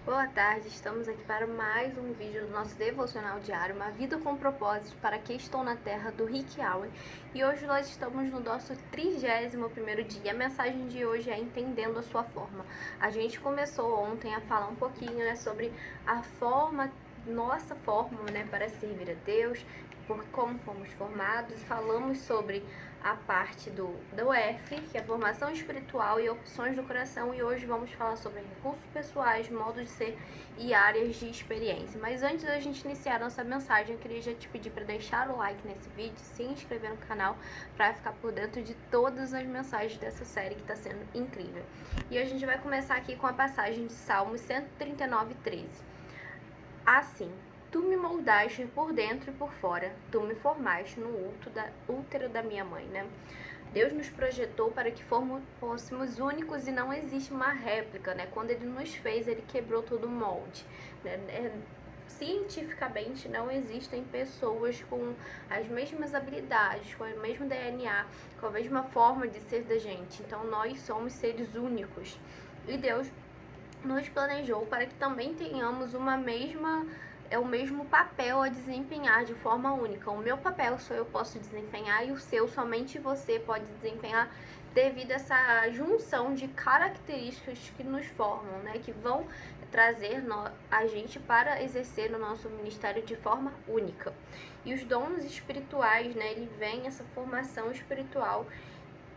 Boa tarde, estamos aqui para mais um vídeo do nosso devocional diário, Uma Vida com Propósito para que estou na Terra, do Rick Warren. E hoje nós estamos no nosso 31º dia. A mensagem de hoje é Entendendo a Sua Forma. A gente começou ontem a falar um pouquinho, sobre a forma, nossa forma, para servir a Deus, por como fomos formados. Falamos sobre a parte do F, que é a formação espiritual e opções do coração, e hoje vamos falar sobre recursos pessoais, modo de ser e áreas de experiência. Mas antes da gente iniciar nossa mensagem, eu queria já te pedir para deixar o like nesse vídeo, se inscrever no canal para ficar por dentro de todas as mensagens dessa série que está sendo incrível. E a gente vai começar aqui com a passagem de Salmos 139:13. Assim: Tu me moldaste por dentro e por fora, tu me formaste no útero da minha mãe, Deus nos projetou para que fôssemos únicos e não existe uma réplica, Quando Ele nos fez, Ele quebrou todo o molde, Cientificamente, não existem pessoas com as mesmas habilidades, com o mesmo DNA, com a mesma forma de ser da gente. Então, nós somos seres únicos. E Deus nos planejou para que também tenhamos o mesmo papel a desempenhar de forma única. O meu papel só eu posso desempenhar e o seu somente você pode desempenhar, devido a essa junção de características que nos formam, que vão trazer a gente para exercer o nosso ministério de forma única. E os dons espirituais, ele vem essa formação espiritual,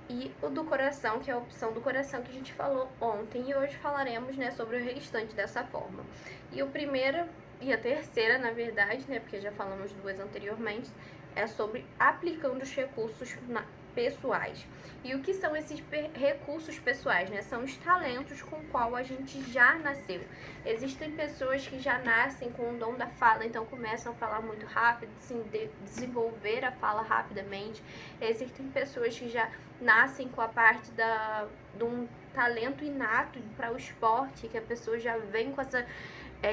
e o do coração, que é a opção do coração que a gente falou ontem, e hoje falaremos, sobre o restante dessa forma. E o primeiro e a terceira, na verdade, porque já falamos duas anteriormente, é sobre aplicando os recursos pessoais. E o que são esses recursos pessoais, São os talentos com qual a gente já nasceu. Existem pessoas que já nascem com o dom da fala, então começam a falar muito rápido, desenvolver a fala rapidamente. Existem pessoas que já nascem com a parte de um talento inato para o esporte, que a pessoa já vem com essa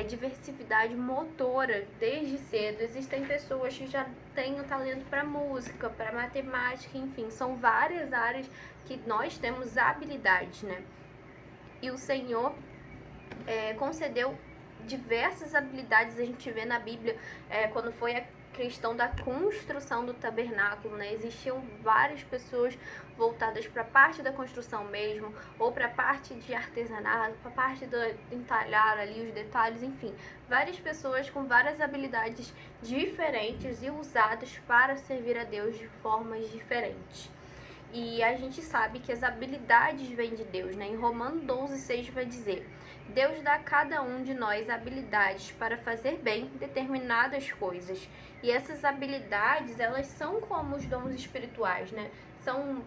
diversidade motora desde cedo. Existem pessoas que já têm o talento para música, para matemática, enfim, são várias áreas que nós temos habilidades, E o Senhor concedeu diversas habilidades. A gente vê na Bíblia, quando foi a questão da construção do tabernáculo, Existiam várias pessoas voltadas para a parte da construção mesmo, ou para a parte de artesanato, para a parte do entalhar ali os detalhes, enfim, várias pessoas com várias habilidades diferentes e usadas para servir a Deus de formas diferentes. E a gente sabe que as habilidades vêm de Deus, Em Romanos 12:6 vai dizer: Deus dá a cada um de nós habilidades para fazer bem determinadas coisas. E essas habilidades, elas são como os dons espirituais, São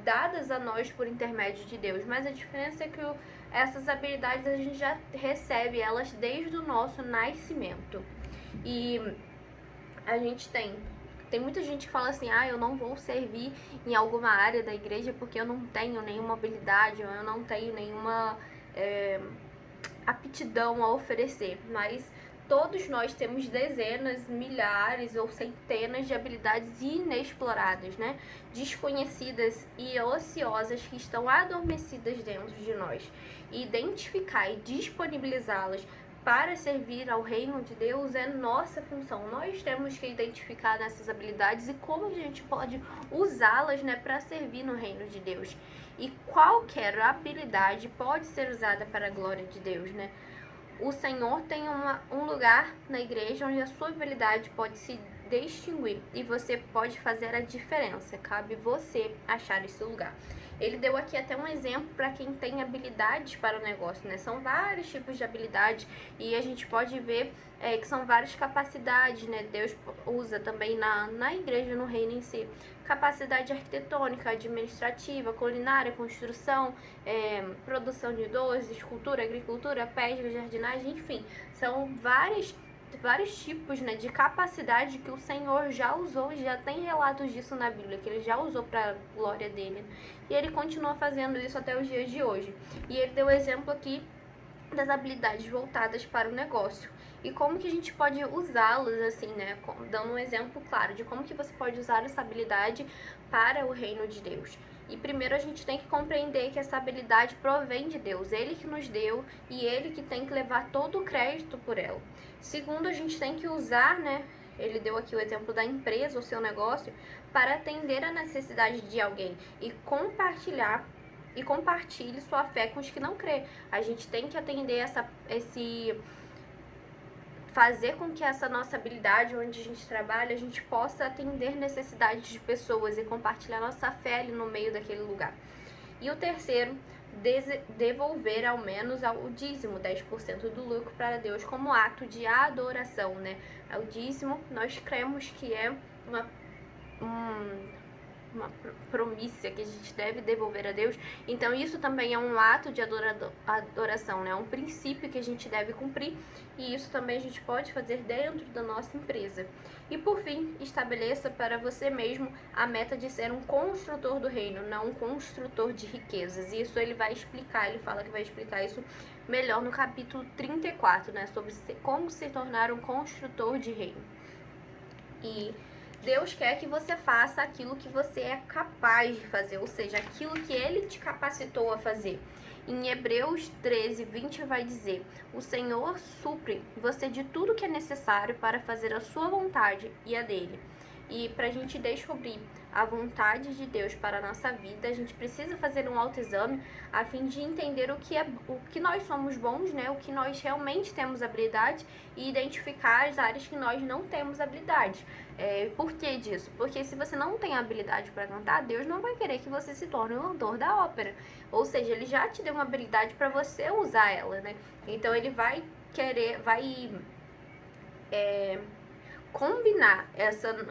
dadas a nós por intermédio de Deus. Mas a diferença é que essas habilidades a gente já recebe elas desde o nosso nascimento. E a gente tem muita gente que fala assim: eu não vou servir em alguma área da igreja porque eu não tenho nenhuma habilidade, ou eu não tenho nenhuma aptidão a oferecer. Mas todos nós temos dezenas, milhares ou centenas de habilidades inexploradas, desconhecidas e ociosas, que estão adormecidas dentro de nós. E identificar e disponibilizá-las para servir ao reino de Deus é nossa função. Nós temos que identificar essas habilidades e como a gente pode usá-las, para servir no reino de Deus. E qualquer habilidade pode ser usada para a glória de Deus, O Senhor tem um lugar na igreja onde a sua habilidade pode se distinguir e você pode fazer a diferença. Cabe você achar esse lugar. Ele deu aqui até um exemplo para quem tem habilidades para o negócio, São vários tipos de habilidades e a gente pode ver que são várias capacidades, Deus usa também na igreja, no reino em si. Capacidade arquitetônica, administrativa, culinária, construção, produção de doces, escultura, agricultura, pesca, jardinagem, enfim. São vários tipos, de capacidade que o Senhor já usou, e já tem relatos disso na Bíblia, que Ele já usou para a glória dele. E Ele continua fazendo isso até os dias de hoje. E Ele deu exemplo aqui das habilidades voltadas para o negócio. E como que a gente pode usá-las, assim, dando um exemplo claro de como que você pode usar essa habilidade para o reino de Deus. E primeiro a gente tem que compreender que essa habilidade provém de Deus, Ele que nos deu e Ele que tem que levar todo o crédito por ela. Segundo, a gente tem que usar, né? Ele deu aqui o exemplo da empresa, o seu negócio, para atender a necessidade de alguém e compartilhe sua fé com os que não crê. A gente tem que atender fazer com que essa nossa habilidade, onde a gente trabalha, a gente possa atender necessidades de pessoas e compartilhar nossa fé ali no meio daquele lugar. E o terceiro, devolver ao menos o dízimo, 10% do lucro para Deus como ato de adoração, né? O dízimo, nós cremos que é uma promissa que a gente deve devolver a Deus. Então isso também é um ato de adoração, né? É um princípio que a gente deve cumprir, e isso também a gente pode fazer dentro da nossa empresa. E por fim, estabeleça para você mesmo a meta de ser um construtor do reino, não um construtor de riquezas. E isso ele vai explicar, ele fala que vai explicar isso melhor no capítulo 34, né? Sobre como se tornar um construtor de reino. E Deus quer que você faça aquilo que você é capaz de fazer, ou seja, aquilo que Ele te capacitou a fazer. Em Hebreus 13, 20 vai dizer: o Senhor supre você de tudo que é necessário para fazer a sua vontade e a dele. E para a gente descobrir a vontade de Deus para a nossa vida, a gente precisa fazer um autoexame a fim de entender o que nós somos bons, né? O que nós realmente temos habilidade, e identificar as áreas que nós não temos habilidade. Por que disso? Porque se você não tem habilidade para cantar, Deus não vai querer que você se torne um cantor da ópera. Ou seja, Ele já te deu uma habilidade para você usar ela, né? Então Ele vai combinar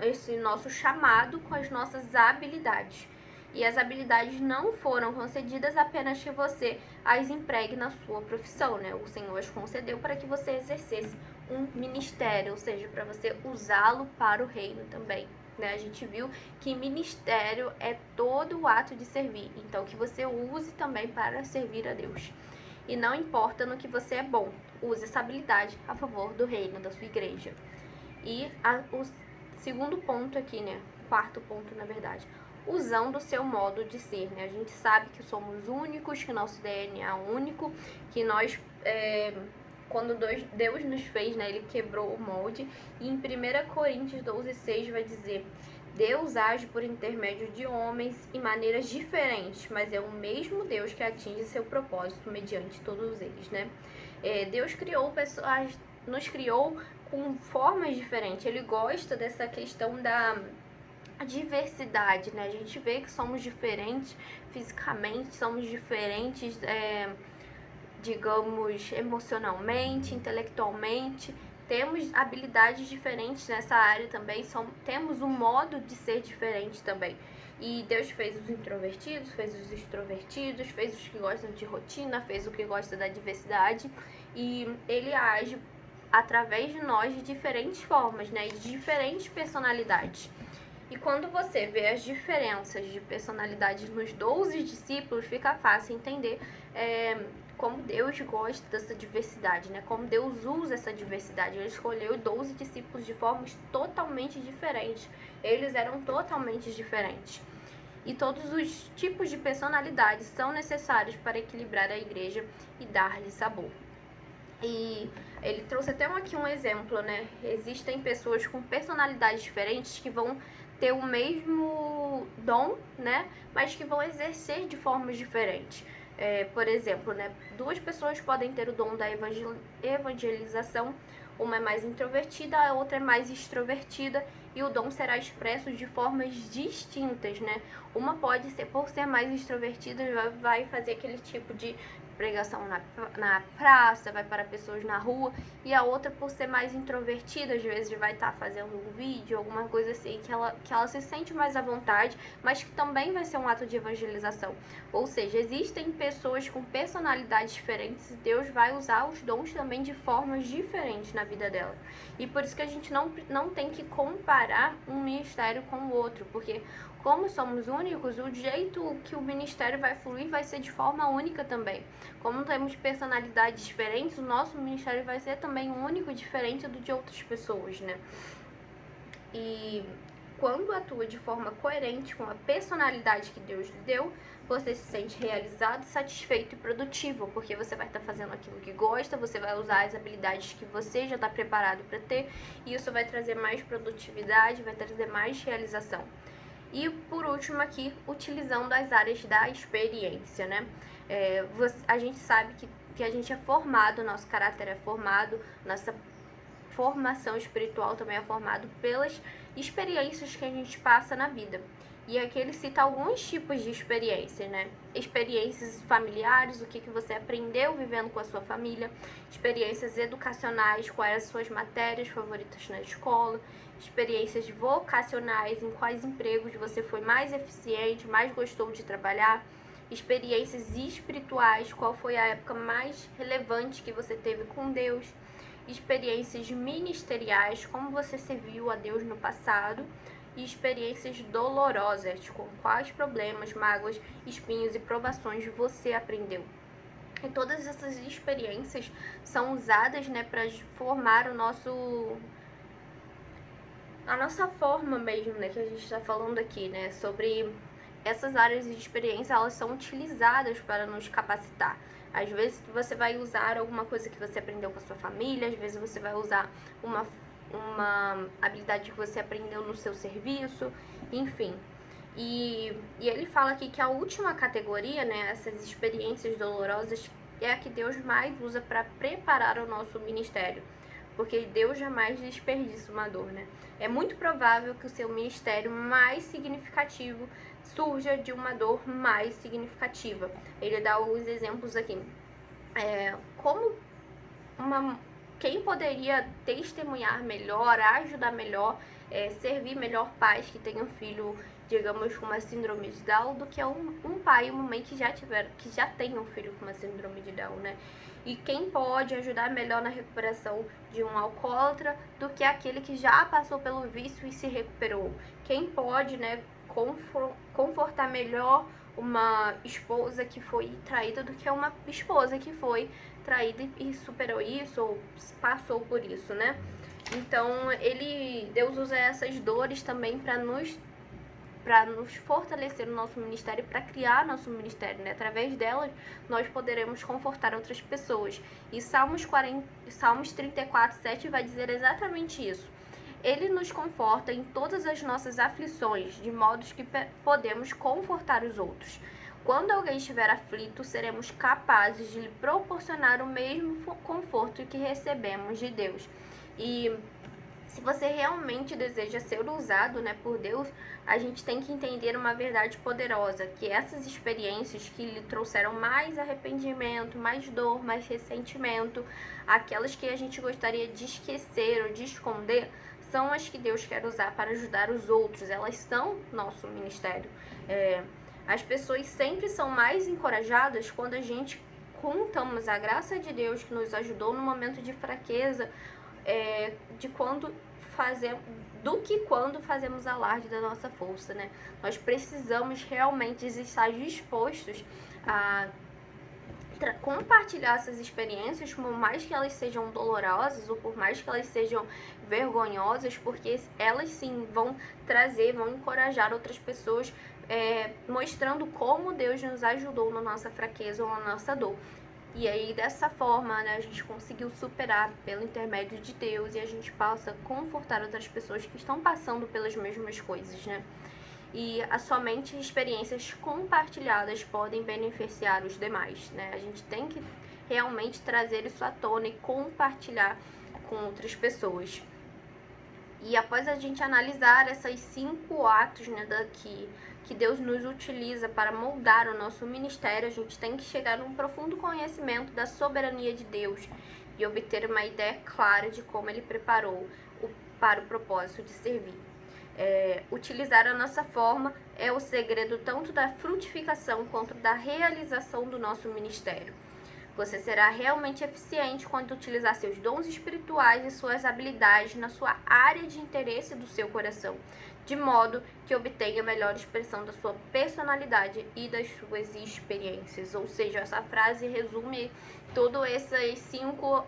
esse nosso chamado com as nossas habilidades. E as habilidades não foram concedidas apenas que você as empregue na sua profissão, né? O Senhor as concedeu para que você exercesse um ministério, ou seja, para você usá-lo para o reino também, né? A gente viu que ministério é todo o ato de servir, então que você use também para servir a Deus. E não importa no que você é bom, use essa habilidade a favor do reino, da sua igreja. E o segundo ponto aqui, né? Quarto ponto, na verdade, usando o seu modo de ser, né? A gente sabe que somos únicos, que nosso DNA é único, que nós, quando Deus nos fez, né? Ele quebrou o molde. E em 1 Coríntios 12:6 vai dizer: Deus age por intermédio de homens em maneiras diferentes, mas é o mesmo Deus que atinge seu propósito mediante todos eles, né? Deus criou pessoas, nos criou com formas diferentes. Ele gosta dessa questão da diversidade, né? A gente vê que somos diferentes fisicamente, somos diferentes, digamos, emocionalmente, intelectualmente. Temos habilidades diferentes nessa área também, temos um modo de ser diferente também. E Deus fez os introvertidos, fez os extrovertidos, fez os que gostam de rotina, fez o que gosta da diversidade. E Ele age através de nós de diferentes formas, né? De diferentes personalidades. E quando você vê as diferenças de personalidade nos 12 discípulos, fica fácil entender como Deus gosta dessa diversidade, né? Como Deus usa essa diversidade. Ele escolheu 12 discípulos de formas totalmente diferentes. Eles eram totalmente diferentes. E todos os tipos de personalidades são necessários para equilibrar a igreja e dar-lhe sabor. E ele trouxe até aqui um exemplo, né? Existem pessoas com personalidades diferentes que vão ter o mesmo dom, né? Mas que vão exercer de formas diferentes. Por exemplo, né? 2 pessoas podem ter o dom da evangelização. Uma é mais introvertida, a outra é mais extrovertida, e o dom será expresso de formas distintas, né? Uma pode ser, por ser mais extrovertida, vai fazer aquele tipo de pregação na praça, vai para pessoas na rua, e a outra, por ser mais introvertida, às vezes vai estar fazendo um vídeo, alguma coisa assim, que ela se sente mais à vontade, mas que também vai ser um ato de evangelização. Ou seja, existem pessoas com personalidades diferentes e Deus vai usar os dons também de formas diferentes na vida dela. E por isso que a gente não tem que comparar um ministério com o outro, porque como somos únicos, o jeito que o ministério vai fluir vai ser de forma única também. Como temos personalidades diferentes, o nosso ministério vai ser também único e diferente do de outras pessoas, né? E quando atua de forma coerente com a personalidade que Deus lhe deu, você se sente realizado, satisfeito e produtivo, porque você vai estar fazendo aquilo que gosta, você vai usar as habilidades que você já está preparado para ter, e isso vai trazer mais produtividade, vai trazer mais realização. E por último aqui, utilizando as áreas da experiência, né? A gente sabe que a gente é formado, nosso caráter é formado, nossa formação espiritual também é formado pelas experiências que a gente passa na vida. E aqui ele cita alguns tipos de experiências, né? Experiências familiares, o que você aprendeu vivendo com a sua família. Experiências educacionais, quais as suas matérias favoritas na escola. Experiências vocacionais, em quais empregos você foi mais eficiente, mais gostou de trabalhar. Experiências espirituais, qual foi a época mais relevante que você teve com Deus. Experiências ministeriais, como você serviu a Deus no passado. E experiências dolorosas, com quais problemas, mágoas, espinhos e provações você aprendeu. E todas essas experiências são usadas, né, para formar a nossa forma mesmo, né, que a gente está falando aqui, né, sobre essas áreas de experiência, elas são utilizadas para nos capacitar. Às vezes você vai usar alguma coisa que você aprendeu com a sua família, às vezes você vai usar uma habilidade que você aprendeu no seu serviço, enfim. E ele fala aqui que a última categoria, né, essas experiências dolorosas, é a que Deus mais usa para preparar o nosso ministério. Porque Deus jamais desperdiça uma dor, né? É muito provável que o seu ministério mais significativo surja de uma dor mais significativa. Ele dá alguns exemplos aqui. Quem poderia testemunhar melhor, ajudar melhor, servir melhor pais que tenham filho, digamos, com uma síndrome de Down, do que um pai e uma mãe que já tem um filho com uma síndrome de Down, né? E quem pode ajudar melhor na recuperação de um alcoólatra do que aquele que já passou pelo vício e se recuperou? Quem pode, né, confortar melhor uma esposa que foi traída do que uma esposa que foi traída e superou isso ou passou por isso, né? Então, Deus usa essas dores também para nos fortalecer no nosso ministério, para criar nosso ministério, né? Através delas, nós poderemos confortar outras pessoas. E Salmos 34, 7 vai dizer exatamente isso. Ele nos conforta em todas as nossas aflições, de modo que podemos confortar os outros. Quando alguém estiver aflito, seremos capazes de lhe proporcionar o mesmo conforto que recebemos de Deus. E se você realmente deseja ser usado, né, por Deus, a gente tem que entender uma verdade poderosa, que essas experiências que lhe trouxeram mais arrependimento, mais dor, mais ressentimento, aquelas que a gente gostaria de esquecer ou de esconder, são as que Deus quer usar para ajudar os outros. Elas são nosso ministério. As pessoas sempre são mais encorajadas quando a gente contamos a graça de Deus que nos ajudou no momento de fraqueza, do que quando fazemos alarde da nossa força, né? Nós precisamos realmente estar dispostos a compartilhar essas experiências, por mais que elas sejam dolorosas ou por mais que elas sejam vergonhosas, porque elas sim vão encorajar outras pessoas, mostrando como Deus nos ajudou na nossa fraqueza ou na nossa dor. E aí, dessa forma, né, a gente conseguiu superar pelo intermédio de Deus e a gente possa confortar outras pessoas que estão passando pelas mesmas coisas, né? E somente experiências compartilhadas podem beneficiar os demais, né? A gente tem que realmente trazer isso à tona e compartilhar com outras pessoas. E após a gente analisar essas 5 atos, né, que Deus nos utiliza para moldar o nosso ministério, a gente tem que chegar num profundo conhecimento da soberania de Deus e obter uma ideia clara de como Ele preparou para o propósito de servir. Utilizar a nossa forma é o segredo tanto da frutificação quanto da realização do nosso ministério. Você será realmente eficiente quando utilizar seus dons espirituais e suas habilidades na sua área de interesse do seu coração, de modo que obtenha melhor expressão da sua personalidade e das suas experiências. Ou seja, essa frase resume todas essas 5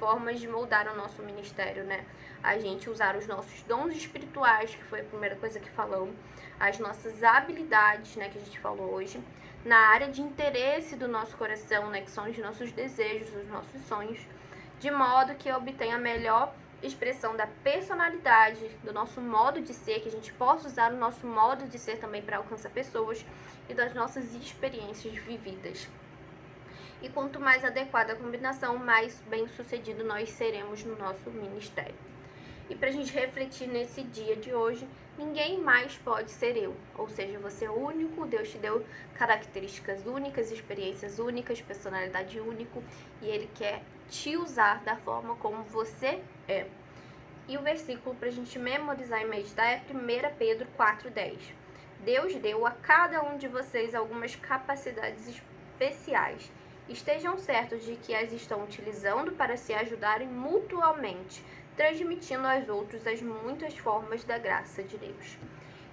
formas de moldar o nosso ministério, né? A gente usar os nossos dons espirituais, que foi a primeira coisa que falamos, as nossas habilidades, né, que a gente falou hoje, na área de interesse do nosso coração, né, que são os nossos desejos, os nossos sonhos, de modo que obtenha a melhor expressão da personalidade, do nosso modo de ser, que a gente possa usar o nosso modo de ser também para alcançar pessoas e das nossas experiências vividas. E quanto mais adequada a combinação, mais bem-sucedido nós seremos no nosso ministério. E para a gente refletir nesse dia de hoje, ninguém mais pode ser eu. Ou seja, você é único, Deus te deu características únicas, experiências únicas, personalidade única, e Ele quer te usar da forma como você é. E o versículo para a gente memorizar e meditar é 1 Pedro 4,10. Deus deu a cada um de vocês algumas capacidades especiais. Estejam certos de que as estão utilizando para se ajudarem mutuamente, transmitindo aos outros as muitas formas da graça de Deus.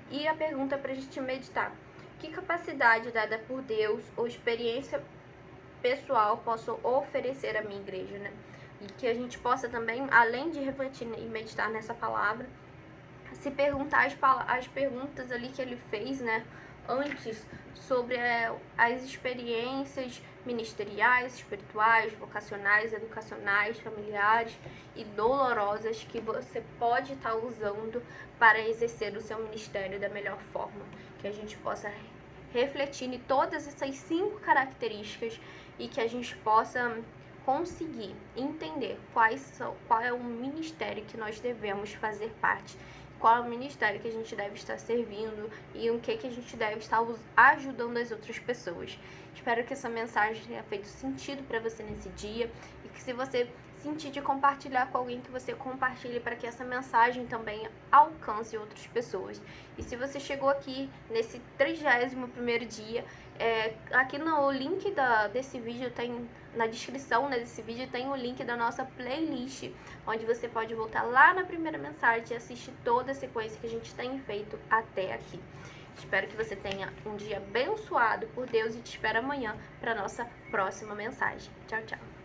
E a pergunta para a gente meditar: que capacidade dada por Deus ou experiência pessoal posso oferecer à minha igreja, né? E que a gente possa também, além de refletir e meditar nessa palavra, se perguntar as perguntas ali que ele fez, né, antes, sobre as experiências ministeriais, espirituais, vocacionais, educacionais, familiares e dolorosas que você pode estar usando para exercer o seu ministério da melhor forma. Que a gente possa refletir em todas essas 5 características e que a gente possa conseguir entender qual é o ministério que nós devemos fazer parte, qual é o ministério que a gente deve estar servindo e o que a gente deve estar ajudando as outras pessoas. Espero que essa mensagem tenha feito sentido para você nesse dia e que, se você sentir de compartilhar com alguém, que você compartilhe para que essa mensagem também alcance outras pessoas. E se você chegou aqui nesse 31º dia, aqui no link desse vídeo tem, na descrição, né, desse vídeo tem o link da nossa playlist, onde você pode voltar lá na primeira mensagem e assistir toda a sequência que a gente tem feito até aqui. Espero que você tenha um dia abençoado por Deus e te espero amanhã para nossa próxima mensagem. Tchau, tchau.